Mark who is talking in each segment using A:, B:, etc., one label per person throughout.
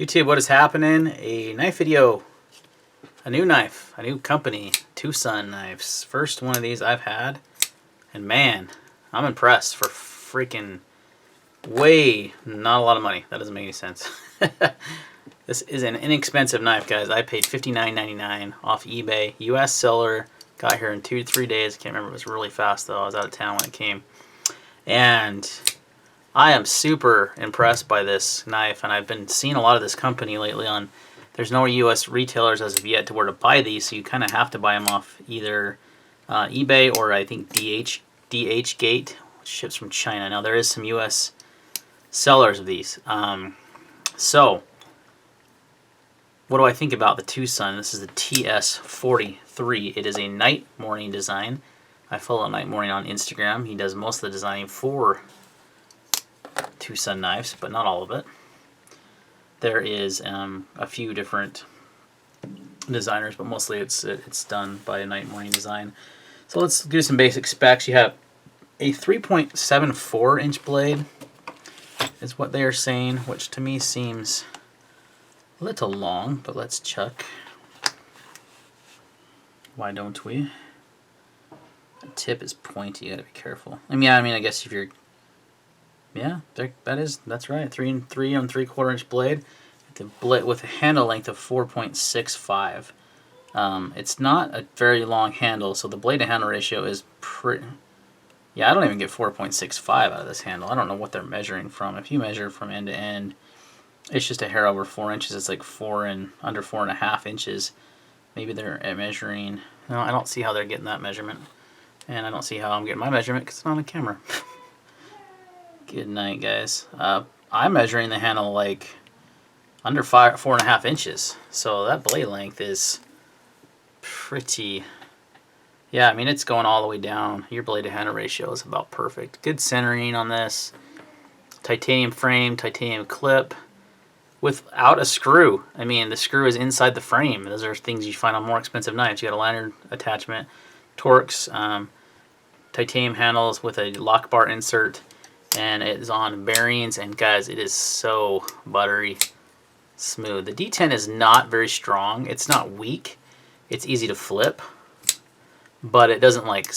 A: YouTube, what is happening? A knife video. A new knife. A new company. TwoSun Knives. First one of these I've had. And man, I'm impressed for freaking not a lot of money. That doesn't make any sense. This is an inexpensive knife, guys. I paid $59.99 off eBay. US seller. Got here in 2 to 3 days. Can't remember. It was really fast though. I was out of town when it came. And I am super impressed by this knife, and I've been seeing a lot of this company lately on. There's no US retailers as of yet to where to buy these, so you kind of have to buy them off either eBay or I think DH Gate, which ships from China. Now there is some US sellers of these. So what do I think about the TwoSun? This is the TS43. It is a night morning design. I follow Night Morning on Instagram. He does most of the designing for TwoSun Knives, but not all of it. There is a few different designers, but mostly it's done by a Night Morning design. So let's do some basic specs. You have a 3.74 inch blade is what they are saying, which to me seems a little long, but let's check. Why don't we? The tip is pointy, you gotta be careful. I mean, I guess if you're, yeah, that's right. 3 3/4 inch blade, with a handle length of 4.65. It's not a very long handle, so the blade to handle ratio is pretty. Yeah, I don't even get 4.65 out of this handle. I don't know what they're measuring from. If you measure from end to end, it's just a hair over 4 inches. It's like under 4.5 inches. Maybe they're measuring. No, I don't see how they're getting that measurement. And I don't see how I'm getting my measurement because it's not on camera. Good night, guys. I'm measuring the handle like under 4.5 inches. So that blade length is pretty... Yeah, I mean, it's going all the way down. Your blade to handle ratio is about perfect. Good centering on this. Titanium frame, titanium clip. Without a screw. I mean, the screw is inside the frame. Those are things you find on more expensive knives. You got a lanyard attachment, Torx, titanium handles with a lock bar insert, and it is on bearings. And guys, it is so buttery smooth. The D10 is not very strong. It's not weak. It's easy to flip, but it doesn't like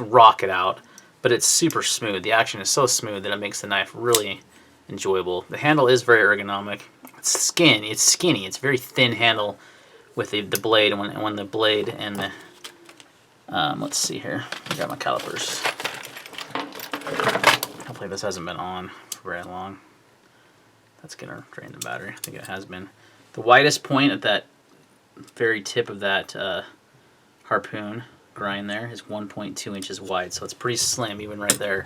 A: rock it out. But it's super smooth. The action is so smooth that it makes the knife really enjoyable. The handle is very ergonomic. It's skinny. It's very thin handle with the blade. And when the blade and the let's see here. I got my calipers. Hopefully this hasn't been on for very long. That's gonna drain the battery. I think it has been. The widest point at that very tip of that harpoon grind there is 1.2 inches wide, so it's pretty slim even right there.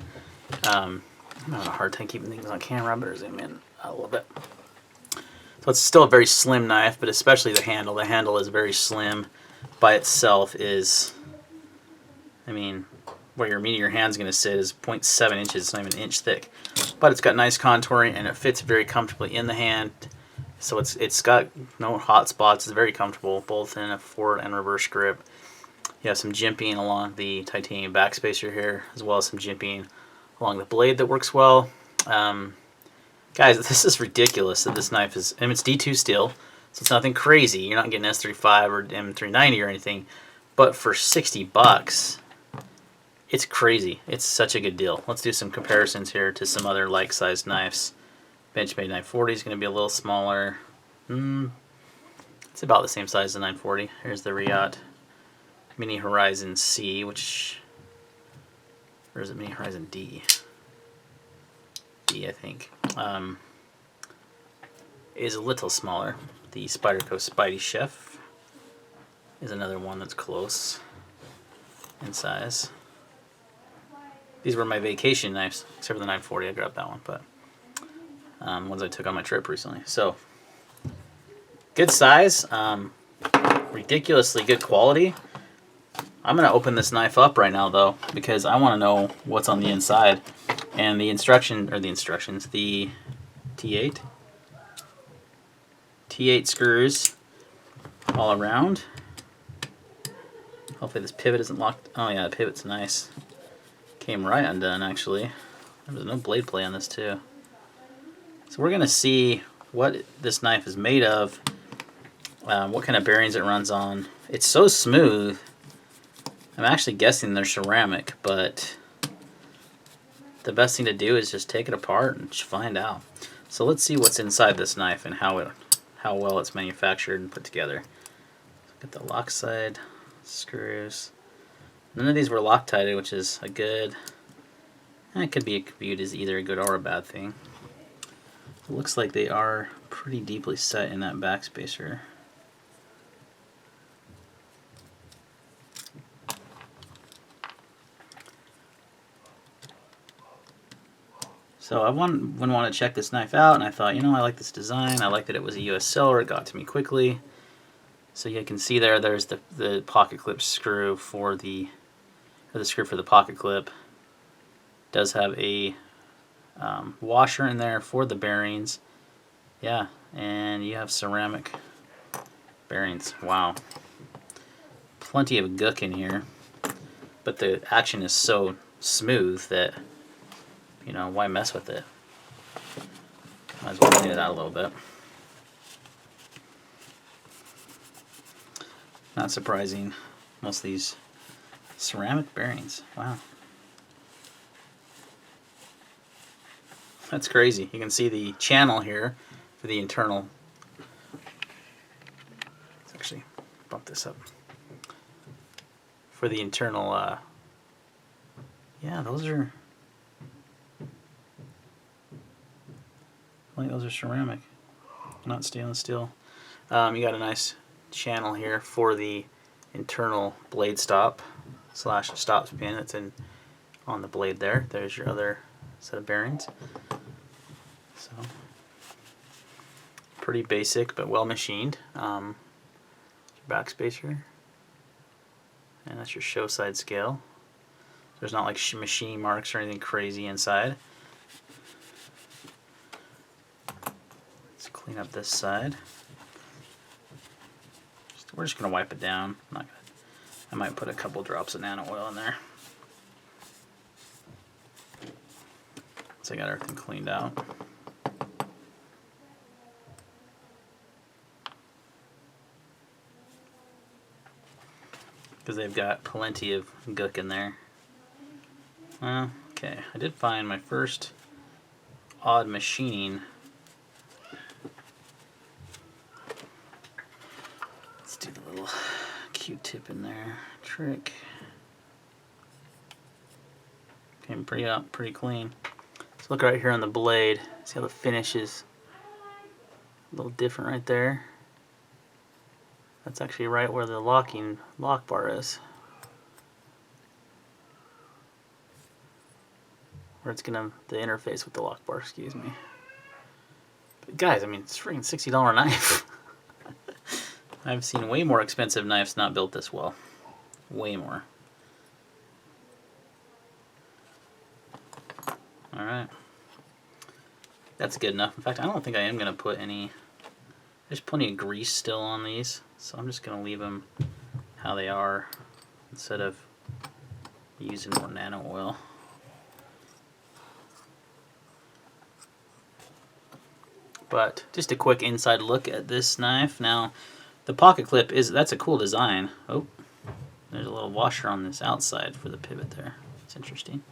A: I'm having a hard time keeping things on camera. I better zoom in a little bit. So it's still a very slim knife, but especially the handle. The handle is very slim by itself. I mean, where your hand's going to sit is 0.7 inches. It's not even an inch thick. But it's got nice contouring, and it fits very comfortably in the hand. So it's got no hot spots. It's very comfortable, both in a forward and reverse grip. You have some jimping along the titanium backspacer here, as well as some jimping along the blade that works well. Guys, this is ridiculous that this knife is, and it's D2 steel, so it's nothing crazy. You're not getting S35 or M390 or anything, but for 60 bucks, it's crazy. It's such a good deal. Let's do some comparisons here to some other like-sized knives. Benchmade 940 is going to be a little smaller. It's about the same size as the 940. Here's the Riot Mini Horizon C, or is it Mini Horizon D? D, I think. Is a little smaller. The Spyderco Spidey Chef is another one that's close in size. These were my vacation knives, except for the 940. I grabbed that one, but ones I took on my trip recently. So, good size, ridiculously good quality. I'm going to open this knife up right now, though, because I want to know what's on the inside. And the the T8 screws all around. Hopefully this pivot isn't locked. Oh yeah, the pivot's nice. Came right undone, actually. There's no blade play on this, too. So we're going to see what this knife is made of, what kind of bearings it runs on. It's so smooth. I'm actually guessing they're ceramic, but the best thing to do is just take it apart and just find out. So let's see what's inside this knife and how well it's manufactured and put together. Look at the lock side screws. None of these were Loctited, which is a good. It could be viewed as either a good or a bad thing. It looks like they are pretty deeply set in that backspacer. So I want to check this knife out, and I thought, you know, I like this design. I like that it was a US seller. It got to me quickly. So you can see there's the pocket clip screw for the screw for the pocket clip. Does have a washer in there for the bearings. Yeah, and you have ceramic bearings. Wow. Plenty of gook in here, but the action is so smooth that, you know, why mess with it? Might as well clean it out a little bit. Not surprising. Most of these ceramic bearings. Wow. That's crazy. You can see the channel here for the internal. Let's actually bump this up. For the internal, yeah, those are, I think those are ceramic, not stainless steel. You got a nice channel here for the internal blade stop / stop pin that's on the blade there. There's your other set of bearings. So pretty basic but well machined. Your backspacer, and that's your show side scale. There's not like machine marks or anything crazy inside. Let's clean up this side. We're just gonna wipe it down. I might put a couple drops of nano oil in there. So I got everything cleaned out. Because they've got plenty of gook in there. Okay, I did find my first odd machining. Let's do the little Q-tip in there trick. Came pretty clean. So look right here on the blade. See how the finish is a little different right there. That's actually right where the lock bar is. Where it's gonna the interface with the lock bar, excuse me. But guys, I mean, it's a freaking $60 knife. I've seen way more expensive knives not built this well. Way more. Alright. That's good enough. In fact, I don't think I am gonna put any. There's plenty of grease still on these, so I'm just going to leave them how they are instead of using more nano oil. But just a quick inside look at this knife. Now, the pocket clip that's a cool design. Oh, there's a little washer on this outside for the pivot there. It's interesting.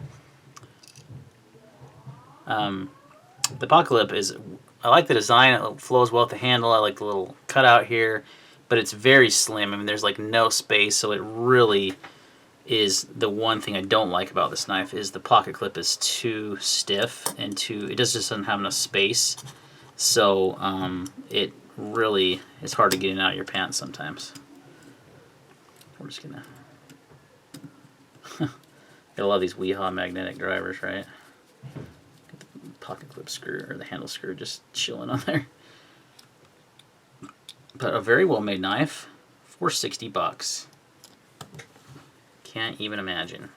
A: The pocket clip is, I like the design. It flows well with the handle. I like the little cutout here, but it's very slim. I mean, there's like no space, so it really is the one thing I don't like about this knife is the pocket clip is too stiff and it just doesn't have enough space. So it really is hard to get in and out of your pants sometimes. We're just gonna gotta love these Weehaw magnetic drivers, right? Pocket clip screw or the handle screw just chilling on there. But a very well made knife for $60. Can't even imagine.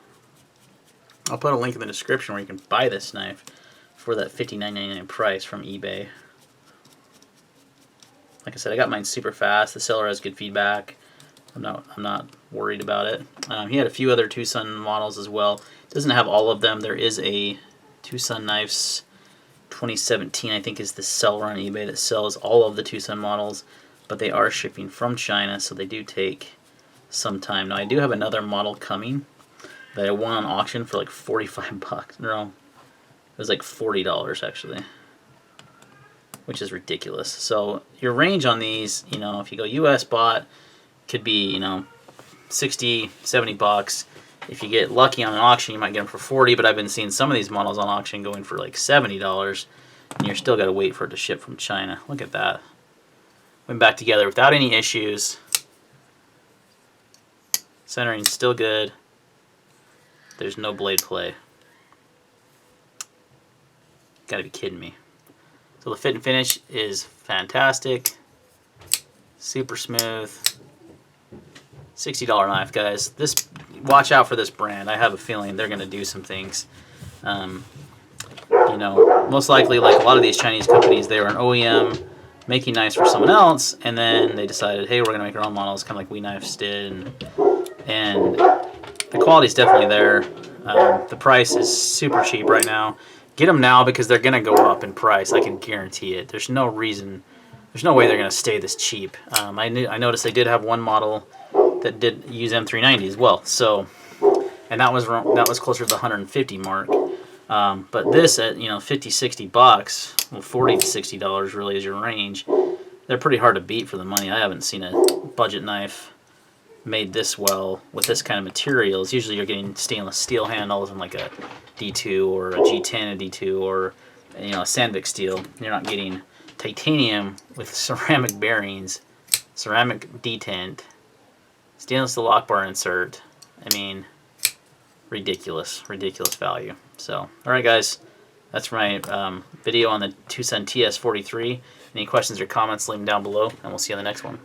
A: I'll put a link in the description where you can buy this knife for that $59.99 price from eBay. Like I said, I got mine super fast. The seller has good feedback. I'm not worried about it. He had a few other TwoSun models as well. Doesn't have all of them. There is a TwoSun Knives 2017, I think, is the seller on eBay that sells all of the TwoSun models, but they are shipping from China, so they do take some time. Now, I do have another model coming that I won on auction for like 45 bucks. No, it was like $40 actually, which is ridiculous. So your range on these, you know, if you go US bought, could be, you know, 60, 70 bucks. If you get lucky on an auction, you might get them for 40, but I've been seeing some of these models on auction going for like $70, and you're still got to wait for it to ship from China. Look at that. Went back together without any issues. Centering's still good. There's no blade play. Gotta be kidding me. So the fit and finish is fantastic. Super smooth. $60 knife, guys. This, watch out for this brand. I have a feeling they're gonna do some things. You know, most likely, like a lot of these Chinese companies, they were an OEM making knives for someone else, and then they decided, hey, we're gonna make our own models, kind of like We Knives did, and the quality's definitely there. The price is super cheap right now. Get them now because they're gonna go up in price. I can guarantee it. There's no reason, there's no way they're gonna stay this cheap. I noticed they did have one model that did use M390 as well. So, and that was closer to the 150 mark. But this at, you know, 50, 60 bucks, well, 40 to $60 really is your range. They're pretty hard to beat for the money. I haven't seen a budget knife made this well with this kind of materials. Usually you're getting stainless steel handles and like a D2 or a G10 a D2 or, you know, a Sandvik steel. You're not getting titanium with ceramic bearings, ceramic detent, stainless steel lock bar insert. I mean, ridiculous value. So, alright guys, that's my video on the TwoSun TS43. Any questions or comments, leave them down below, and we'll see you on the next one.